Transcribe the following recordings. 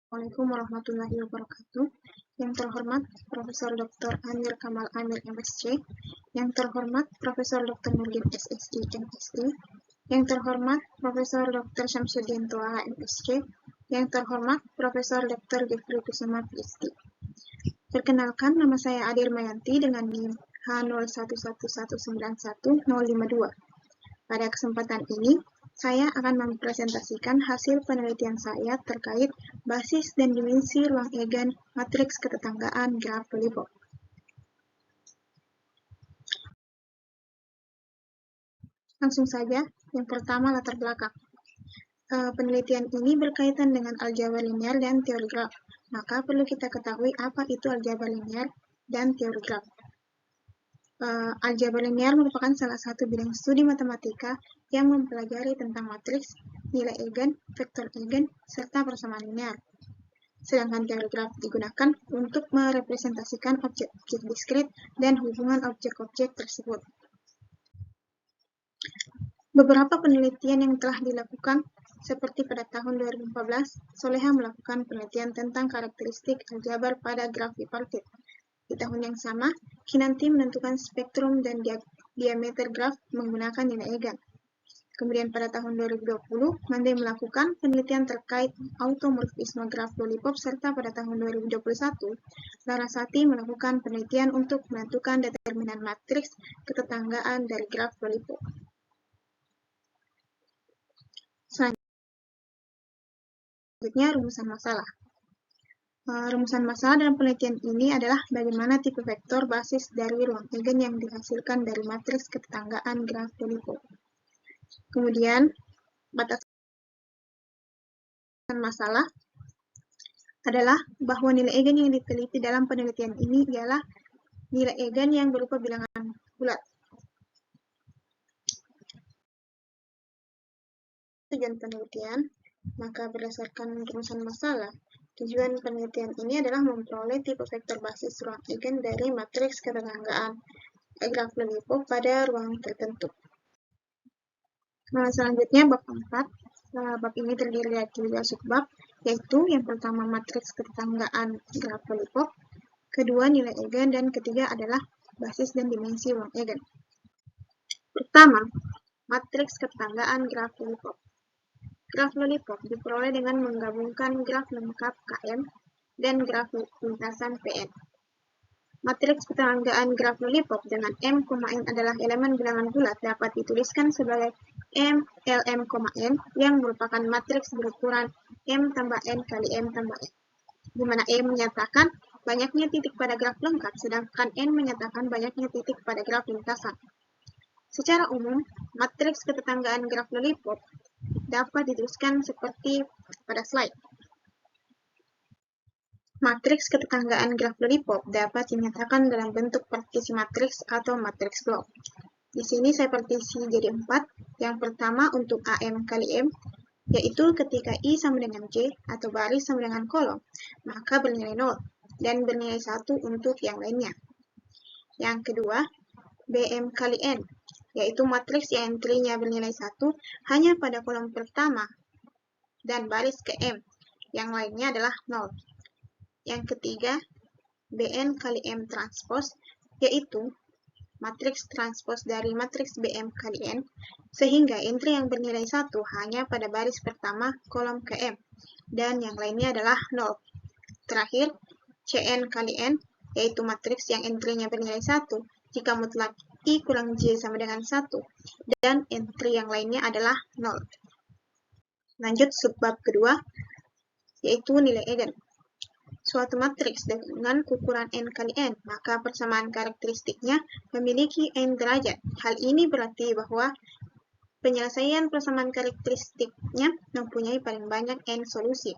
Assalamualaikum warahmatullahi wabarakatuh. Yang terhormat Profesor Dr. Amir Kamal Amir MSc, yang terhormat Profesor Dr. Nurdin SSI MSc, yang terhormat Profesor Dr. Syamsuddin Toha MSc, yang terhormat Profesor Dr. Jeffrey Kusuma PhD. Perkenalkan, nama saya Adir Mayanti dengan NIM H0111911052. Pada kesempatan ini, saya akan mempresentasikan hasil penelitian saya terkait basis dan dimensi ruang Eigen matriks ketetanggaan graf Lollipop. Langsung saja, yang pertama latar belakang. Penelitian ini berkaitan dengan aljabar linear dan teori graf. Maka perlu kita ketahui apa itu aljabar linear dan teori graf. Aljabar linear merupakan salah satu bidang studi matematika yang mempelajari tentang matriks, nilai Eigen, vektor Eigen, serta persamaan linear. Sedangkan teori graf digunakan untuk merepresentasikan objek-objek diskrit dan hubungan objek-objek tersebut. Beberapa penelitian yang telah dilakukan, seperti pada tahun 2014, Soleha melakukan penelitian tentang karakteristik aljabar pada graf bipartit. Di tahun yang sama, Kinanti menentukan spektrum dan diameter graf menggunakan nilai Eigen. Kemudian pada tahun 2020, Mande melakukan penelitian terkait automorfisme graf Lollipop, serta pada tahun 2021, Larasati melakukan penelitian untuk menentukan determinan matriks ketetanggaan dari graf Lollipop. Selanjutnya, rumusan masalah. Rumusan masalah dalam penelitian ini adalah bagaimana tipe vektor basis dari ruang Eigen yang dihasilkan dari matriks ketetanggaan graf Lollipop. Kemudian, batasan masalah adalah bahwa nilai Eigen yang diteliti dalam penelitian ini ialah nilai Eigen yang berupa bilangan bulat. Tujuan penelitian, maka berdasarkan rumusan masalah, tujuan penelitian ini adalah memperoleh tipe vektor basis ruang Eigen dari matriks ketetanggaan graf Lollipop pada ruang tertentu. Selanjutnya, bab 4. Bab ini terdiri dari 3 subbab, yaitu yang pertama matriks ketetanggaan graf Lollipop, kedua nilai Eigen, dan ketiga adalah basis dan dimensi ruang Eigen. Pertama, matriks ketetanggaan graf Lollipop. Graf Lollipop diperoleh dengan menggabungkan graf lengkap Km dan graf lintasan Pn. Matriks ketetanggaan graf Lollipop dengan M, N adalah elemen bilangan bulat dapat dituliskan sebagai M, Lm, N yang merupakan matriks berukuran M tambah N kali M tambah N, di mana M menyatakan banyaknya titik pada graf lengkap, sedangkan N menyatakan banyaknya titik pada graf lintasan. Secara umum, matriks ketetanggaan graf Lollipop dapat dituliskan seperti pada slide. Matriks ketetanggaan graf Lollipop dapat dinyatakan dalam bentuk partisi matriks atau matriks blok. Di sini saya partisi jadi 4. Yang pertama untuk AM kali M, yaitu ketika I sama dengan J atau baris sama dengan kolom, maka bernilai 0 dan bernilai 1 untuk yang lainnya. Yang kedua, BM kali N, yaitu matriks yang entry-nya bernilai 1 hanya pada kolom pertama dan baris ke M, yang lainnya adalah 0. Yang ketiga, Bn kali M transpos, yaitu matriks transpos dari matriks Bm kali N, sehingga entry yang bernilai 1 hanya pada baris pertama kolom ke M, dan yang lainnya adalah 0. Terakhir, Cn kali N, yaitu matriks yang entry-nya bernilai 1 jika mutlak I kurang J sama dengan 1, dan entry yang lainnya adalah 0. Lanjut subbab kedua, yaitu nilai Eigen. Suatu matriks dengan ukuran N kali N, maka persamaan karakteristiknya memiliki N derajat. Hal ini berarti bahwa penyelesaian persamaan karakteristiknya mempunyai paling banyak N solusi,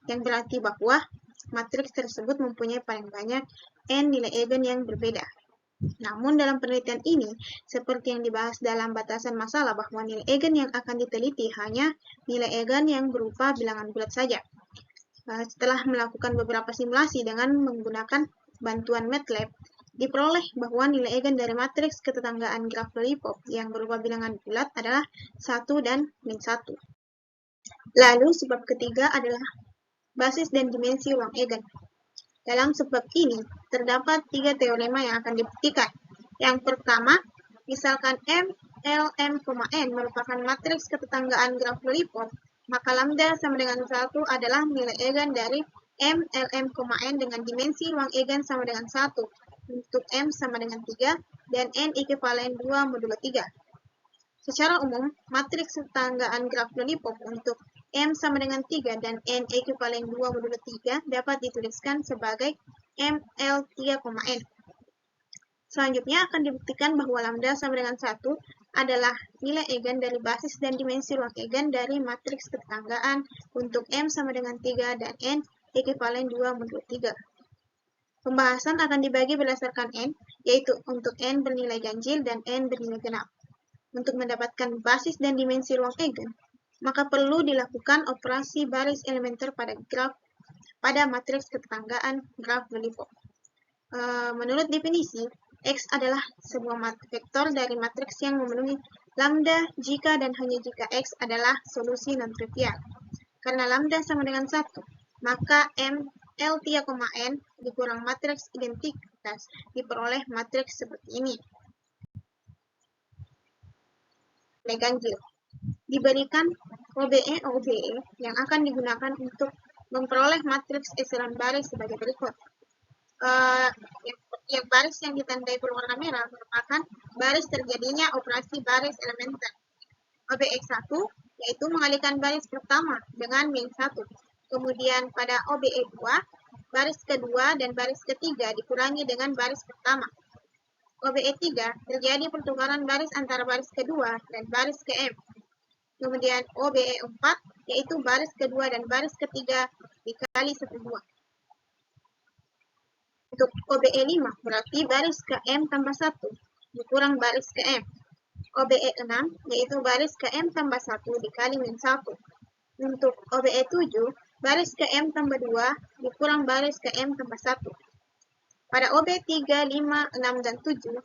yang berarti bahwa matriks tersebut mempunyai paling banyak N nilai Eigen yang berbeda. Namun dalam penelitian ini, seperti yang dibahas dalam batasan masalah, bahwa nilai Eigen yang akan diteliti hanya nilai Eigen yang berupa bilangan bulat saja. Setelah melakukan beberapa simulasi dengan menggunakan bantuan MATLAB, diperoleh bahwa nilai Eigen dari matriks ketetanggaan graf Lollipop yang berupa bilangan bulat adalah 1 dan min 1. Lalu sebab ketiga adalah basis dan dimensi ruang eigen. Dalam sebab ini, terdapat 3 teorema yang akan dibuktikan. Yang pertama, misalkan M, L, M, N merupakan matriks ketetanggaan graf lollipop, maka lambda sama dengan 1 adalah nilai eigen dari M, L, M, N dengan dimensi ruang eigen sama dengan 1 untuk M sama dengan 3 dan N ekuivalen 2 modulo 3. Secara umum, matriks ketetanggaan graf lollipop untuk M sama dengan 3 dan N ekuivalen 2 modulo 3 dapat dituliskan sebagai M, L, 3, N. Selanjutnya akan dibuktikan bahwa lambda sama dengan 1 adalah nilai eigen dari basis dan dimensi ruang eigen dari matriks ketetanggaan untuk M sama dengan 3 dan N ekuivalen 2 modulo 3. Pembahasan akan dibagi berdasarkan N, yaitu untuk N bernilai ganjil dan N bernilai genap. Untuk mendapatkan basis dan dimensi ruang eigen, maka perlu dilakukan operasi baris elementer pada matriks ketetanggaan graf lollipop. Menurut definisi, X adalah sebuah vektor dari matriks yang memenuhi lambda jika dan hanya jika X adalah solusi non-trivial. Karena lambda sama dengan 1, maka M, L, N dikurang matriks identitas diperoleh matriks seperti ini. Ganjil diberikan OBE yang akan digunakan untuk memperoleh matriks echelon baris sebagai berikut. Yang baris yang ditandai berwarna merah merupakan baris terjadinya operasi baris elementer. OBE1 yaitu mengalihkan baris pertama dengan min 1. Kemudian pada OBE2, baris kedua dan baris ketiga dikurangi dengan baris pertama. OBE3 terjadi pertukaran baris antara baris kedua dan baris ke M. Kemudian OBE4 yaitu baris kedua dan baris ketiga dikali 1/2. Untuk OBE5 berarti baris ke M tambah 1 dikurang baris ke M. OBE6 yaitu baris ke M tambah 1 dikali min 1. Untuk OBE7 baris ke M tambah 2 dikurang baris ke M tambah 1. Pada OB3, 5, 6, dan 7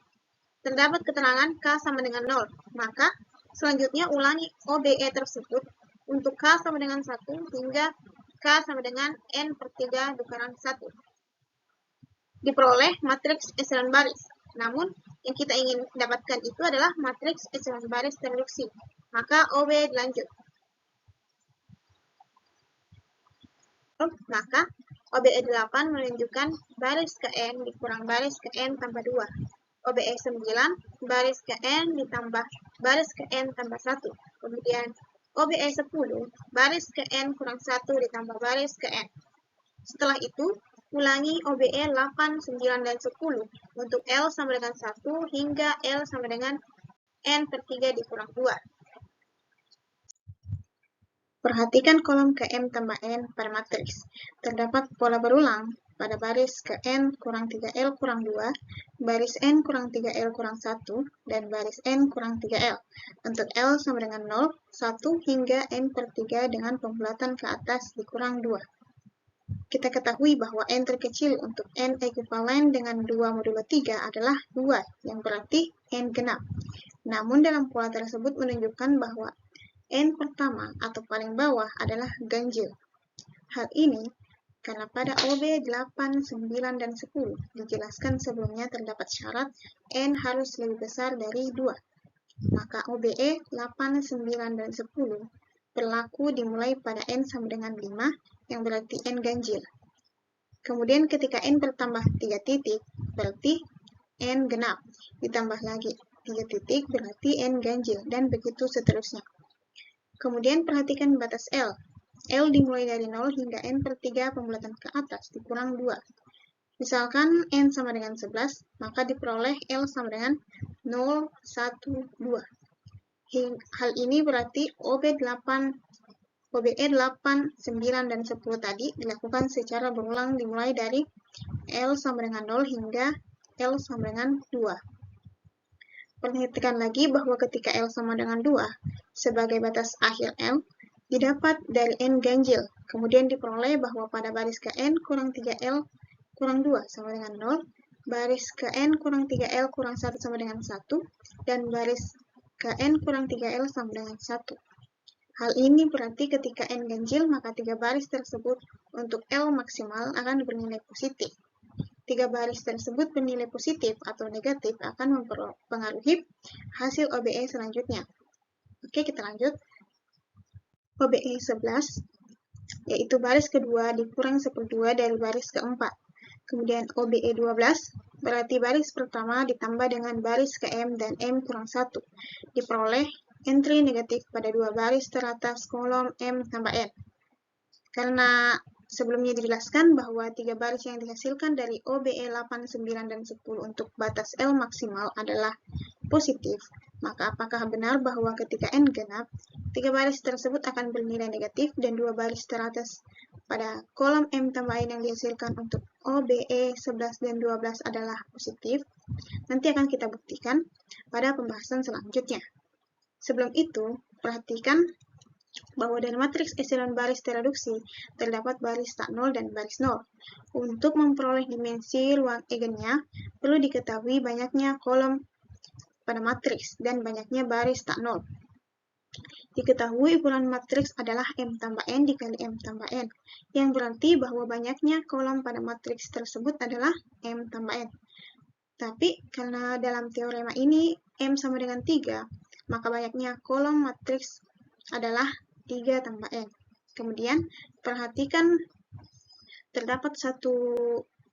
terdapat keterangan K sama dengan 0. Maka selanjutnya ulangi OBE tersebut untuk K sama dengan 1 hingga K sama dengan N/3 dikurang 1. Diperoleh matriks echelon baris. Namun, yang kita ingin dapatkan itu adalah matriks echelon baris terreduksi. Maka OB dilanjut. Maka OBE8 menunjukkan baris ke N dikurang baris ke N tambah 2. OBE9 baris ke N ditambah baris ke N tambah 1. Kemudian OBE10 baris ke N kurang 1 ditambah baris ke N. Setelah itu, ulangi OBE 8, 9, dan 10 untuk L sama dengan 1 hingga L sama dengan N/3 dikurang 2. Perhatikan kolom ke M tambah N pada matriks. Terdapat pola berulang pada baris ke N kurang 3L kurang 2, baris N kurang 3L kurang 1, dan baris N kurang 3L. Untuk L sama dengan 0, 1 hingga N/3 dengan pembulatan ke atas dikurang 2. Kita ketahui bahwa N terkecil untuk N ekuivalen dengan 2 modulo 3 adalah 2, yang berarti N genap. Namun dalam pola tersebut menunjukkan bahwa N pertama atau paling bawah adalah ganjil. Hal ini karena pada OB 8, 9, dan 10 dijelaskan sebelumnya terdapat syarat N harus lebih besar dari 2. Maka OBE 8, 9, dan 10 berlaku dimulai pada N sama dengan 5, yang berarti N ganjil. Kemudian ketika N bertambah 3 titik, berarti N genap. Ditambah lagi 3 titik, berarti N ganjil, dan begitu seterusnya. Kemudian perhatikan batas L. L dimulai dari 0 hingga N/3 pembulatan ke atas dikurang 2. Misalkan N sama dengan 11, maka diperoleh L sama dengan 0, 1, 2. Hal ini berarti OBE 8, 9, dan 10 tadi dilakukan secara berulang dimulai dari L sama dengan 0 hingga L sama dengan 2. Perhatikan lagi bahwa ketika L sama dengan 2, sebagai batas akhir L, didapat dari N ganjil. Kemudian diperoleh bahwa pada baris ke N kurang 3L kurang 2 sama dengan 0, baris ke N kurang 3L kurang 1 sama dengan 1, dan baris ke N kurang 3L sama dengan 1. Hal ini berarti ketika N ganjil, maka 3 baris tersebut untuk L maksimal akan bernilai positif. 3 baris tersebut bernilai positif atau negatif akan mempengaruhi hasil OBE selanjutnya. Oke, kita lanjut. OBE 11, yaitu baris kedua dikurang 1/2 dari baris keempat. Kemudian OBE 12, berarti baris pertama ditambah dengan baris ke M dan M kurang 1. Diperoleh entry negatif pada 2 baris teratas kolom M tambah N. Karena sebelumnya dijelaskan bahwa 3 baris yang dihasilkan dari OBE 8, 9, dan 10 untuk batas L maksimal adalah positif, maka apakah benar bahwa ketika N genap, 3 baris tersebut akan bernilai negatif dan 2 baris teratas pada kolom M tambah N yang dihasilkan untuk OBE 11 dan 12 adalah positif? Nanti akan kita buktikan pada pembahasan selanjutnya. Sebelum itu, perhatikan bahwa dari matriks echelon baris tereduksi terdapat baris tak nol dan baris nol. Untuk memperoleh dimensi ruang eigennya, perlu diketahui banyaknya kolom pada matriks dan banyaknya baris tak nol. Diketahui ukuran matriks adalah M tambah N dikali M tambah N, yang berarti bahwa banyaknya kolom pada matriks tersebut adalah M tambah N. Tapi karena dalam teorema ini M sama dengan 3, maka banyaknya kolom matriks adalah 3 tambah N. Kemudian, perhatikan terdapat satu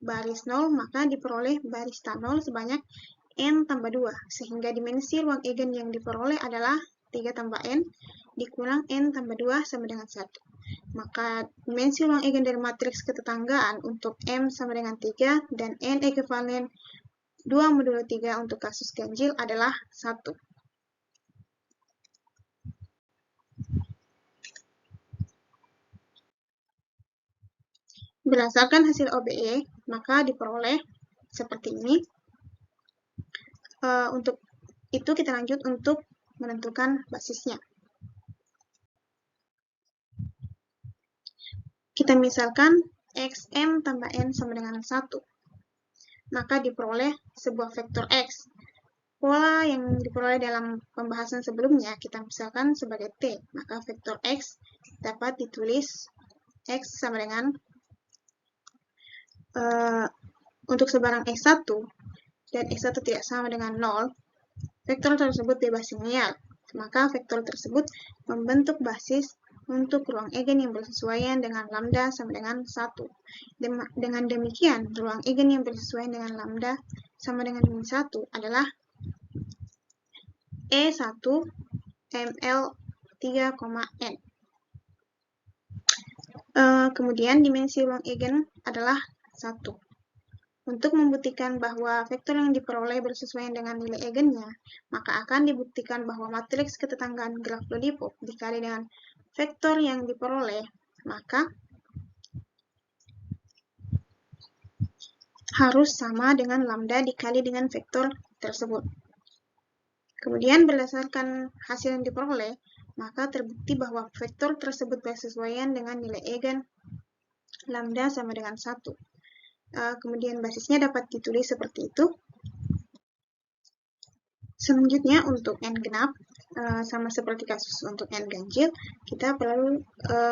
baris 0, maka diperoleh baris tak 0 sebanyak N tambah 2, sehingga dimensi ruang eigen yang diperoleh adalah 3 tambah N dikurang N tambah 2 sama dengan 1. Maka dimensi ruang eigen dari matriks ketetanggaan untuk M sama dengan 3 dan N ekivalen 2 modulo 3 untuk kasus ganjil adalah 1. Berdasarkan hasil OBE, maka diperoleh seperti ini. Untuk itu kita lanjut untuk menentukan basisnya. Kita misalkan XM tambah N sama dengan 1. Maka diperoleh sebuah vektor X. Pola yang diperoleh dalam pembahasan sebelumnya kita misalkan sebagai T. Maka vektor X dapat ditulis X sama dengan untuk sebarang X1 dan X1 tidak sama dengan 0, vektor tersebut bebas linear. Maka vektor tersebut membentuk basis untuk ruang eigen yang bersesuaian dengan lambda sama dengan 1. Dengan demikian, ruang eigen yang bersesuaian dengan lambda sama dengan min 1 adalah E1 ML 3,N. Kemudian dimensi ruang eigen adalah 1. Untuk membuktikan bahwa vektor yang diperoleh bersesuaian dengan nilai eigennya, maka akan dibuktikan bahwa matriks ketetanggaan graf Lodipop dikali dengan vektor yang diperoleh, maka harus sama dengan lambda dikali dengan vektor tersebut. Kemudian berdasarkan hasil yang diperoleh, maka terbukti bahwa vektor tersebut bersesuaian dengan nilai eigen lambda sama dengan 1. Kemudian basisnya dapat ditulis seperti itu. Selanjutnya untuk N genap, sama seperti kasus untuk N ganjil, kita perlu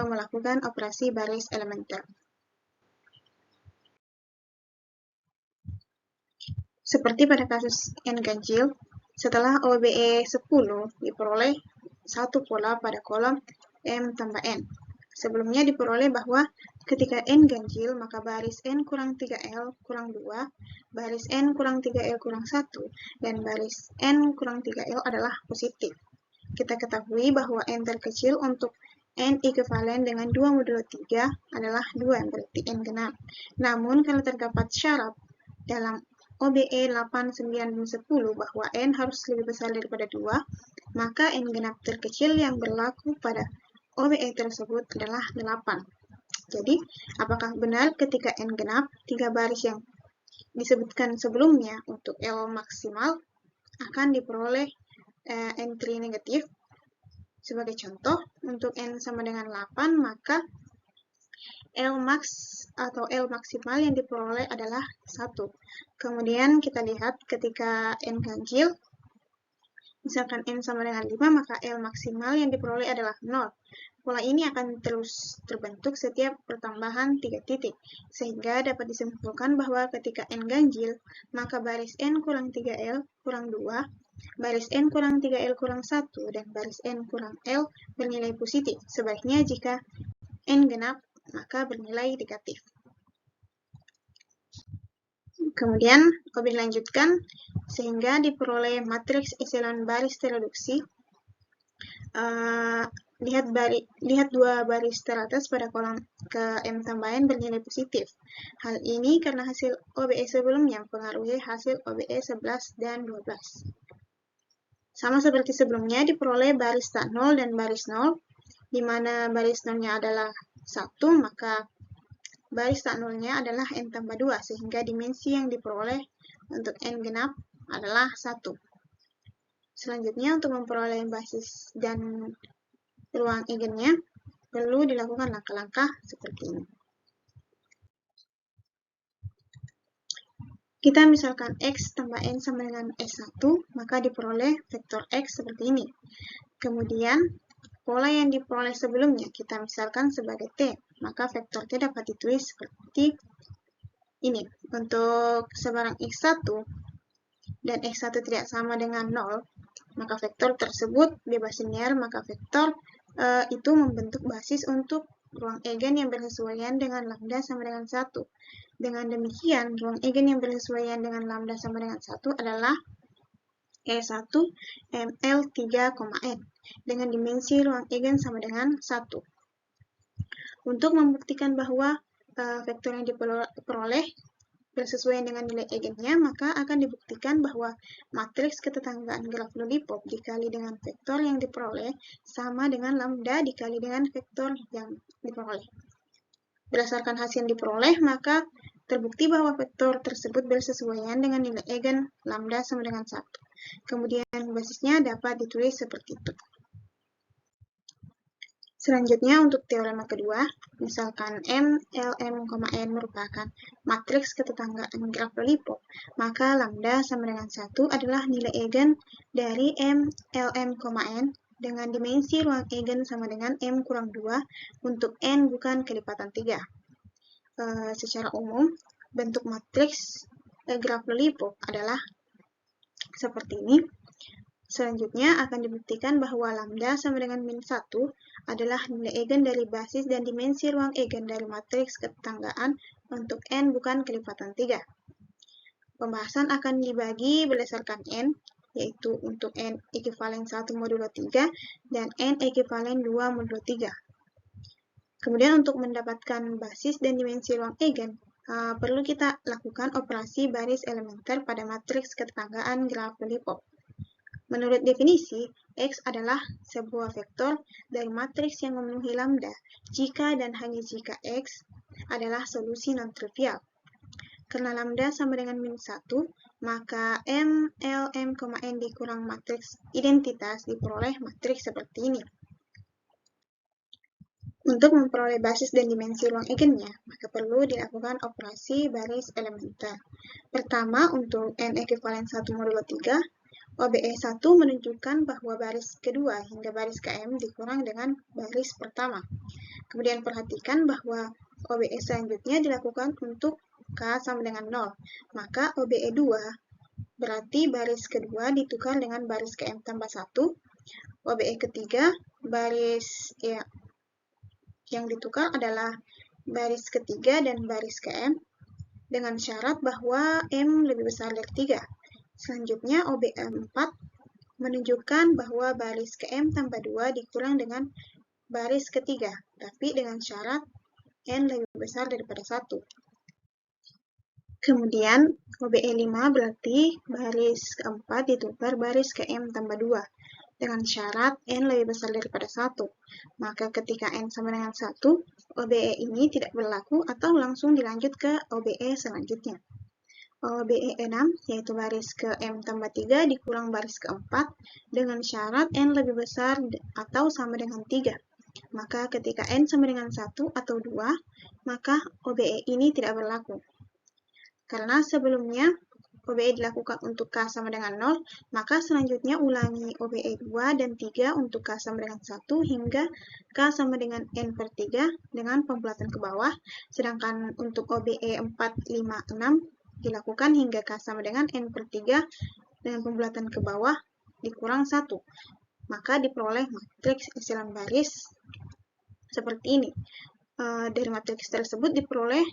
melakukan operasi baris elementer. Seperti pada kasus N ganjil, setelah OBE 10 diperoleh satu pola pada kolom M tambah N. Sebelumnya diperoleh bahwa ketika N ganjil, maka baris N kurang 3L kurang 2, baris N kurang 3L kurang 1, dan baris N kurang 3L adalah positif. Kita ketahui bahwa N terkecil untuk N ekivalen dengan 2 modulo 3 adalah 2, berarti N genap. Namun, kalau terdapat syarat dalam OBE 8, 9, dan 10 bahwa N harus lebih besar daripada 2, maka N genap terkecil yang berlaku pada OBE tersebut adalah 8. Jadi, apakah benar ketika N genap, 3 baris yang disebutkan sebelumnya untuk L maksimal akan diperoleh entry negatif? Sebagai contoh, untuk N sama dengan 8, maka L max atau L maksimal yang diperoleh adalah 1. Kemudian kita lihat ketika N ganjil, misalkan N sama dengan 5, maka L maksimal yang diperoleh adalah 0. Pola ini akan terus terbentuk setiap pertambahan 3 titik, sehingga dapat disimpulkan bahwa ketika N ganjil, maka baris N kurang 3L kurang 2, baris N kurang 3L kurang 1, dan baris N kurang L bernilai positif. Sebaliknya jika N genap, maka bernilai negatif. Kemudian, OB dilanjutkan sehingga diperoleh matriks eselon baris tereduksi. Lihat dua baris teratas pada kolom ke M tambah N bernilai positif. Hal ini karena hasil OBE sebelumnya mempengaruhi hasil OBE 11 dan 12. Sama seperti sebelumnya, diperoleh baris tak 0 dan baris 0, di mana baris 0-nya adalah 1, maka baris tak 0-nya adalah N tambah 2, sehingga dimensi yang diperoleh untuk N genap adalah 1. Selanjutnya, untuk memperoleh basis dan ruang eigennya, perlu dilakukan langkah-langkah seperti ini. Kita misalkan X tambah N sama dengan S1, maka diperoleh vektor X seperti ini. Kemudian, pola yang diperoleh sebelumnya kita misalkan sebagai T, maka vektor T dapat ditulis seperti ini. Untuk sebarang X1 dan X1 tidak sama dengan 0, maka vektor tersebut bebas linear, maka vektor itu membentuk basis untuk ruang eigen yang bersesuaian dengan lambda sama dengan 1. Dengan demikian, ruang eigen yang bersesuaian dengan lambda sama dengan 1 adalah E1 ML3,N dengan dimensi ruang eigen sama dengan 1. Untuk membuktikan bahwa vektor yang diperoleh bersesuaian dengan nilai eigennya, maka akan dibuktikan bahwa matriks ketetanggaan graf lollipop dikali dengan vektor yang diperoleh sama dengan lambda dikali dengan vektor yang diperoleh. Berdasarkan hasil yang diperoleh, maka terbukti bahwa vektor tersebut bersesuaian dengan nilai eigen lambda sama dengan 1. Kemudian basisnya dapat ditulis seperti itu. Selanjutnya untuk teorema kedua, misalkan M, Lm, N merupakan matriks ketetanggaan graf lollipop, maka lambda sama dengan 1 adalah nilai eigen dari M, Lm, N dengan dimensi ruang eigen sama dengan M kurang 2 untuk N bukan kelipatan 3. Secara umum, bentuk matriks graf lollipop adalah seperti ini. Selanjutnya akan dibuktikan bahwa lambda sama dengan min 1 adalah nilai eigen dari basis dan dimensi ruang eigen dari matriks ketetanggaan untuk N bukan kelipatan 3. Pembahasan akan dibagi berdasarkan N, yaitu untuk N ekivalen 1 modulo 3 dan N ekivalen 2 modulo 3. Kemudian untuk mendapatkan basis dan dimensi ruang eigen, perlu kita lakukan operasi baris elementer pada matriks ketetanggaan graf lollipop. Menurut definisi, X adalah sebuah vektor dari matriks yang memenuhi lambda jika dan hanya jika X adalah solusi non-trivial. Karena lambda sama dengan min 1, maka M, L, M, N dikurang matriks identitas diperoleh matriks seperti ini. Untuk memperoleh basis dan dimensi ruang eigennya, maka perlu dilakukan operasi baris elementer. Pertama, untuk N ekivalen 1 modulo 3, OBE1 menunjukkan bahwa baris kedua hingga baris KM dikurang dengan baris pertama. Kemudian perhatikan bahwa OBE selanjutnya dilakukan untuk K sama dengan 0. Maka OBE2 berarti baris kedua ditukar dengan baris KM tambah 1. OBE ketiga, baris yang ditukar adalah baris ketiga dan baris KM dengan syarat bahwa M lebih besar dari 3. Selanjutnya, OBE4 menunjukkan bahwa baris KM tambah 2 dikurang dengan baris ketiga, tapi dengan syarat N lebih besar daripada 1. Kemudian, OBE5 berarti baris keempat ditukar baris KM tambah 2, dengan syarat N lebih besar daripada 1. Maka ketika N sama dengan 1, OBE ini tidak berlaku atau langsung dilanjut ke OBE selanjutnya. OBE6 yaitu baris ke M tambah 3 dikurang baris keempat dengan syarat N lebih besar atau sama dengan 3. Maka ketika N sama dengan 1 atau 2, maka OBE ini tidak berlaku. Karena sebelumnya OBE dilakukan untuk K sama dengan 0, maka selanjutnya ulangi OBE 2 dan 3 untuk K sama dengan 1 hingga K sama dengan N per 3 dengan pembulatan ke bawah, sedangkan untuk OBE 4, 5, 6 dilakukan hingga K sama dengan N per 3 dengan pembulatan ke bawah dikurang 1. Maka diperoleh matriks epsilon baris seperti ini. Dari matriks tersebut diperoleh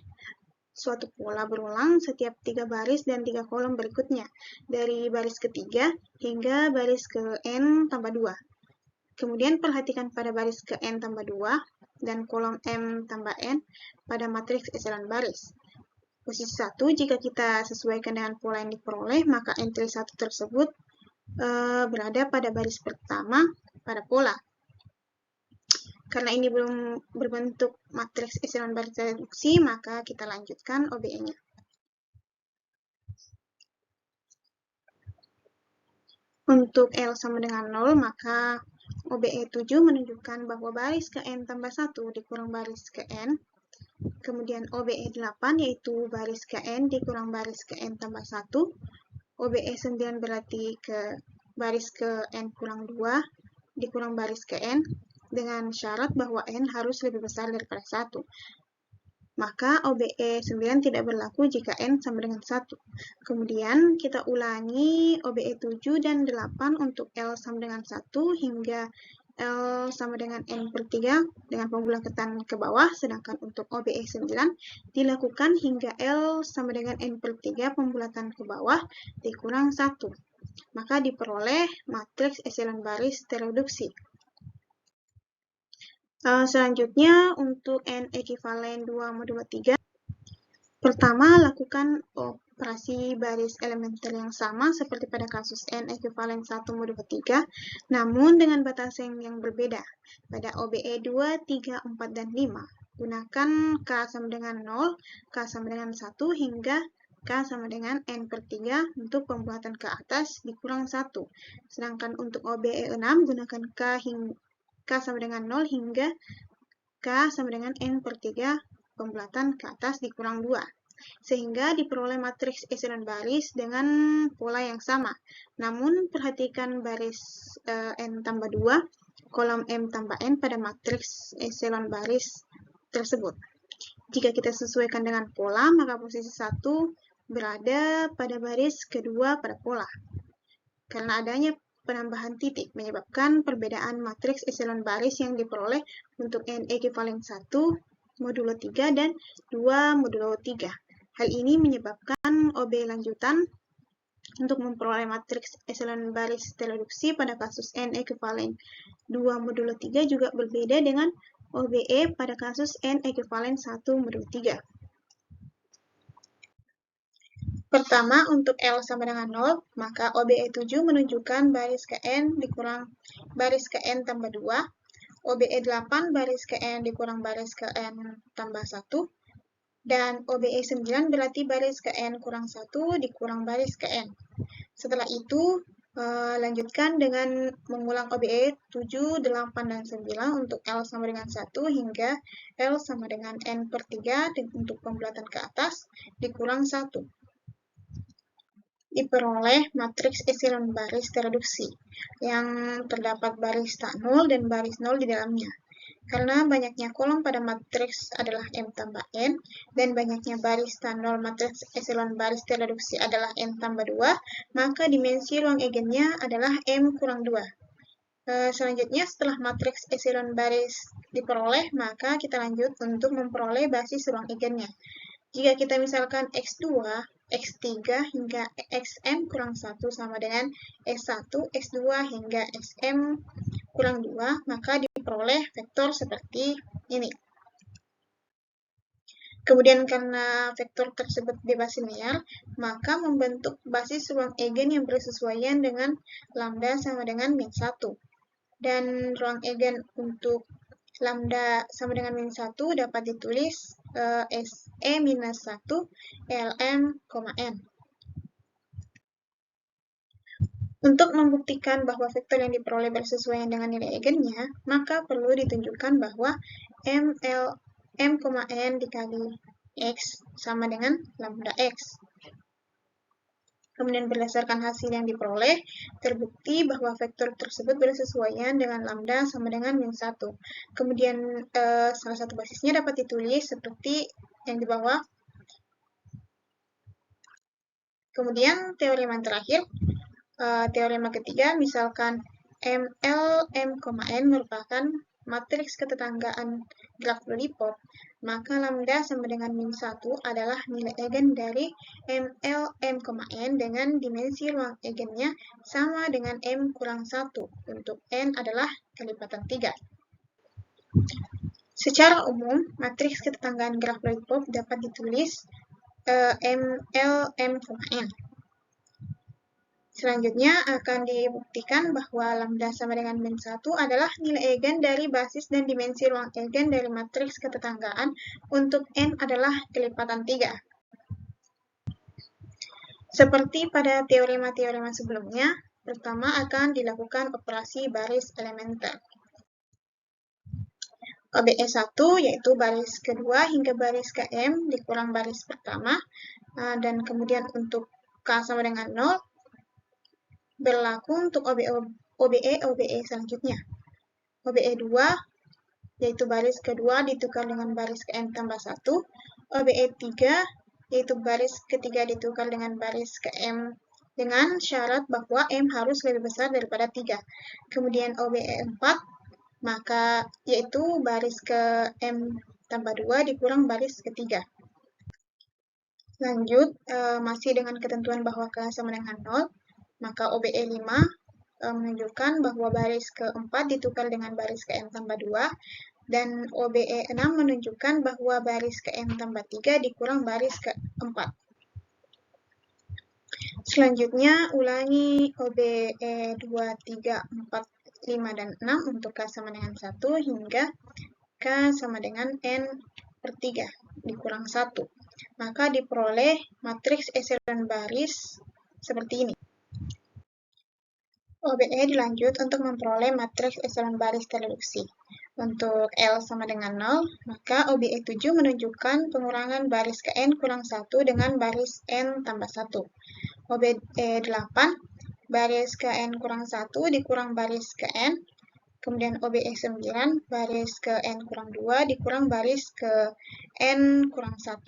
suatu pola berulang setiap 3 baris dan 3 kolom berikutnya, dari baris ketiga hingga baris ke N tambah 2. Kemudian perhatikan pada baris ke N tambah 2 dan kolom M tambah N pada matriks epsilon baris. Posisi 1, jika kita sesuaikan dengan pola yang diperoleh, maka entry 1 tersebut berada pada baris pertama pada pola. Karena ini belum berbentuk matriks epsilon baris reduksi, maka kita lanjutkan OBE-nya. Untuk L sama dengan 0, maka OBE 7 menunjukkan bahwa baris ke N tambah 1 dikurang baris ke N. Kemudian OBE 8 yaitu baris ke N dikurang baris ke N tambah 1. OBE 9 berarti ke baris ke N kurang 2 dikurang baris ke N, dengan syarat bahwa N harus lebih besar daripada 1. Maka OBE 9 tidak berlaku jika N sama dengan 1. Kemudian kita ulangi OBE 7 dan 8 untuk L sama dengan 1 hingga L sama dengan N per 3 dengan pembulatan ke bawah, sedangkan untuk OBE 9 dilakukan hingga L sama dengan N per 3 pembulatan ke bawah dikurang 1. Maka diperoleh matriks epsilon baris tereduksi. Selanjutnya untuk N ekivalen 2 modulo 3. Pertama, lakukan operasi baris elementer yang sama seperti pada kasus N ekivalen 1 modulo 3, namun dengan batasan yang berbeda. Pada OBE 2, 3, 4, dan 5, gunakan K sama dengan 0, K sama dengan 1, hingga K sama dengan N per 3 untuk pembuatan ke atas dikurang 1. Sedangkan untuk OBE 6, gunakan K sama dengan 0 hingga K sama dengan N per 3 pembulatan ke atas dikurang 2. Sehingga diperoleh matriks epsilon baris dengan pola yang sama. Namun perhatikan baris N tambah 2, kolom M tambah N pada matriks epsilon baris tersebut. Jika kita sesuaikan dengan pola, maka posisi 1 berada pada baris kedua pada pola. Karena adanya penambahan titik menyebabkan perbedaan matriks epsilon baris yang diperoleh untuk N ekivalen 1 modulo 3 dan 2 modulo 3. Hal ini menyebabkan OB lanjutan untuk memperoleh matriks epsilon baris tereduksi pada kasus N ekivalen 2 modulo 3 juga berbeda dengan OBE pada kasus N ekivalen 1 modulo 3. Pertama, untuk L sama dengan 0, maka OBE 7 menunjukkan baris ke N dikurang baris ke N tambah 2, OBE 8 baris ke N dikurang baris ke N tambah 1, dan OBE 9 berarti baris ke N kurang 1 dikurang baris ke N. Setelah itu, lanjutkan dengan mengulang OBE 7, 8, dan 9 untuk L sama dengan 1 hingga L sama dengan N per 3 untuk pembulatan ke atas dikurang 1. Diperoleh matriks epsilon baris tereduksi yang terdapat baris tak 0 dan baris 0 di dalamnya. Karena banyaknya kolom pada matriks adalah M tambah N, dan banyaknya baris tak 0 matriks epsilon baris tereduksi adalah N tambah 2, maka dimensi ruang eigennya adalah M kurang 2. Selanjutnya, setelah matriks epsilon baris diperoleh, maka kita lanjut untuk memperoleh basis ruang eigennya. Jika kita misalkan X2, X3 hingga Xm kurang 1 sama dengan S1, S2 hingga Xm kurang 2, maka diperoleh vektor seperti ini. Kemudian karena vektor tersebut bebas linear, maka membentuk basis ruang eigen yang bersesuaian dengan lambda sama dengan min 1. Dan ruang eigen untuk lambda sama dengan min 1 dapat ditulis SE minus 1 LM, N. Untuk membuktikan bahwa vektor yang diperoleh bersesuaian dengan nilai eigennya, maka perlu ditunjukkan bahwa M N dikali X sama dengan lambda X. Kemudian berdasarkan hasil yang diperoleh, terbukti bahwa vektor tersebut bersesuaian dengan lambda sama dengan min 1. Kemudian salah satu basisnya dapat ditulis seperti yang di bawah. Kemudian teorema yang terakhir, teorema ketiga, misalkan ML, M, N merupakan matriks ketetanggaan graf lollipop, maka lambda sama dengan min 1 adalah nilai egen dari ML, M, N dengan dimensi ruang egennya sama dengan M kurang 1, untuk N adalah kelipatan 3. Secara umum, matriks ketetanggaan graf lollipop dapat ditulis ML, M, N. Selanjutnya akan dibuktikan bahwa lambda sama dengan min 1 adalah nilai egen dari basis dan dimensi ruang egen dari matriks ketetanggaan untuk N adalah kelipatan 3. Seperti pada teorema-teorema sebelumnya, pertama akan dilakukan operasi baris elementer. OBE1 yaitu baris kedua hingga baris KM dikurang baris pertama, dan kemudian untuk K sama dengan 0, berlaku untuk OBE selanjutnya. OBE2 yaitu baris kedua ditukar dengan baris ke M tambah 1. OBE3 yaitu baris ketiga ditukar dengan baris ke M dengan syarat bahwa M harus lebih besar daripada 3. Kemudian OBE4 maka yaitu baris ke M tambah 2 dikurang baris ketiga. Lanjut, masih dengan ketentuan bahwa K sama dengan 0, maka OBE5 menunjukkan bahwa baris keempat ditukar dengan baris ke M tambah 2, dan OBE6 menunjukkan bahwa baris ke M tambah 3 dikurang baris ke-4. Selanjutnya, ulangi OBE 2, 3, 4, 5, dan 6 untuk K sama dengan 1 hingga K sama dengan N per 3 dikurang 1. Maka diperoleh matriks eselon baris seperti ini. OBE dilanjut untuk memperoleh matriks eselon baris tereduksi. Untuk L sama dengan 0, maka OBE7 menunjukkan pengurangan baris ke N kurang 1 dengan baris N tambah 1. OBE8, baris ke N kurang 1 dikurang baris ke N. Kemudian OBE9, baris ke N kurang 2 dikurang baris ke N kurang 1.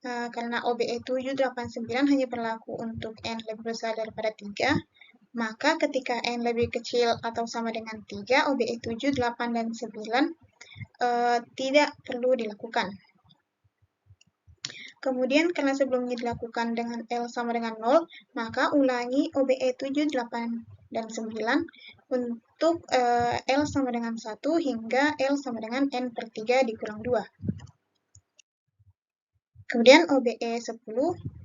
Karena OBE7, 8, 9 hanya berlaku untuk N lebih besar daripada 3, maka ketika N lebih kecil atau sama dengan 3, OBE7, 8, dan 9 tidak perlu dilakukan. Kemudian karena sebelumnya dilakukan dengan L sama dengan 0, maka ulangi OBE7, 8, dan 9 untuk L sama dengan 1 hingga L sama dengan N per 3 dikurang 2. Kemudian OBE10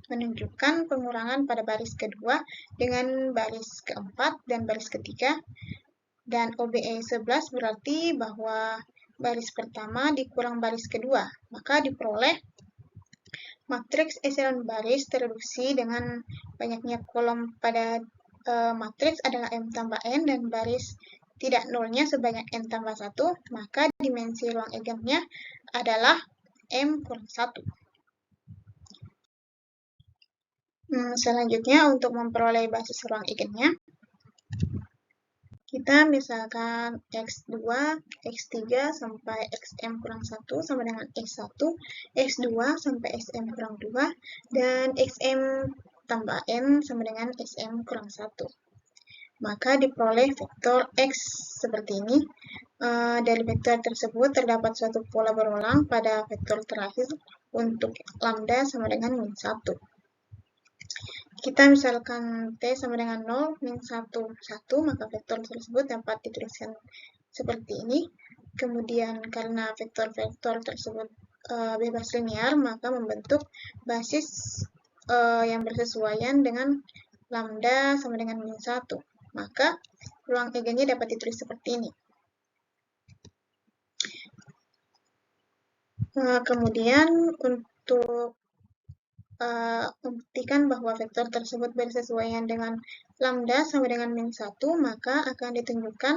menunjukkan pengurangan pada baris kedua dengan baris keempat dan baris ketiga. Dan OBE11 berarti bahwa baris pertama dikurang baris kedua. Maka diperoleh matriks eselon baris tereduksi dengan banyaknya kolom pada matriks adalah M tambah N dan baris tidak nolnya sebanyak N tambah 1. Maka dimensi ruang egennya adalah M kurang 1. Selanjutnya untuk memperoleh basis ruang egennya, kita misalkan X2, X3 sampai XM kurang 1 sama dengan X1, X2 sampai XM kurang 2, dan XM tambah N sama dengan XM kurang 1. Maka diperoleh vektor X seperti ini. Dari vektor tersebut terdapat suatu pola berulang pada vektor terakhir untuk lambda sama dengan min 1. Kita misalkan T sama dengan 0, min 1, 1, maka vektor tersebut dapat dituliskan seperti ini. Kemudian karena vektor-vektor tersebut bebas linear, maka membentuk basis yang bersesuaian dengan lambda sama dengan min 1. Maka ruang egennya dapat ditulis seperti ini. Kemudian untuk membuktikan bahwa vektor tersebut bersesuaian dengan lambda sama dengan min 1, maka akan ditunjukkan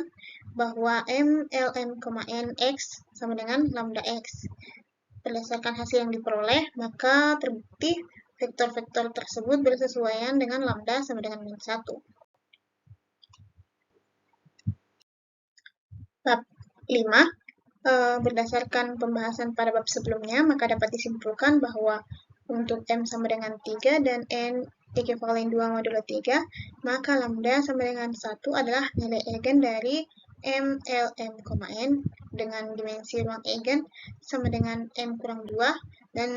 bahwa M, L, M, N, X sama dengan lambda X. Berdasarkan hasil yang diperoleh, maka terbukti vektor-vektor tersebut bersesuaian dengan lambda sama dengan min 1. Bab 5. Berdasarkan pembahasan pada bab sebelumnya, maka dapat disimpulkan bahwa untuk M sama dengan 3 dan N ekivalen 2 modulo 3, maka lambda sama dengan 1 adalah nilai eigen dari M, L, M, N dengan dimensi ruang eigen sama dengan M kurang 2 dan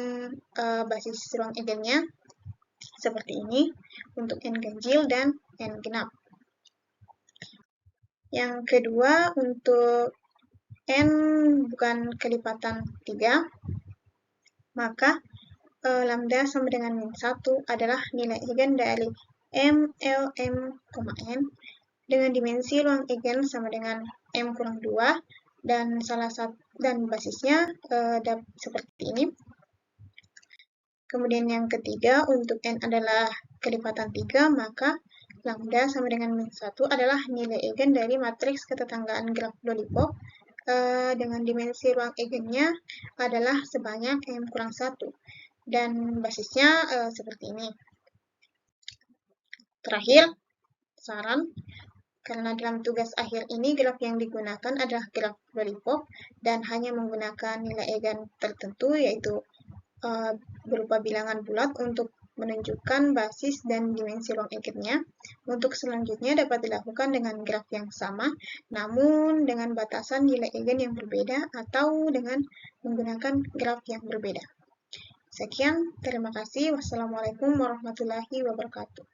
basis ruang eigennya seperti ini untuk N ganjil dan N genap. Yang kedua, untuk N bukan kelipatan 3, maka lambda sama dengan min 1 adalah nilai eigen dari M, L, M, N dengan dimensi ruang eigen sama dengan M kurang 2 dan basisnya seperti ini. Kemudian yang ketiga, untuk N adalah kelipatan 3, maka lambda sama dengan min 1 adalah nilai eigen dari matriks ketetanggaan graf lollipop dengan dimensi ruang eigennya adalah sebanyak M kurang 1. Dan basisnya seperti ini. Terakhir, saran, karena dalam tugas akhir ini graf yang digunakan adalah graf lollipop dan hanya menggunakan nilai eigen tertentu, yaitu berupa bilangan bulat untuk menunjukkan basis dan dimensi ruang eigennya. Untuk selanjutnya dapat dilakukan dengan graf yang sama, namun dengan batasan nilai eigen yang berbeda atau dengan menggunakan graf yang berbeda. Sekian, terima kasih. Wassalamualaikum warahmatullahi wabarakatuh.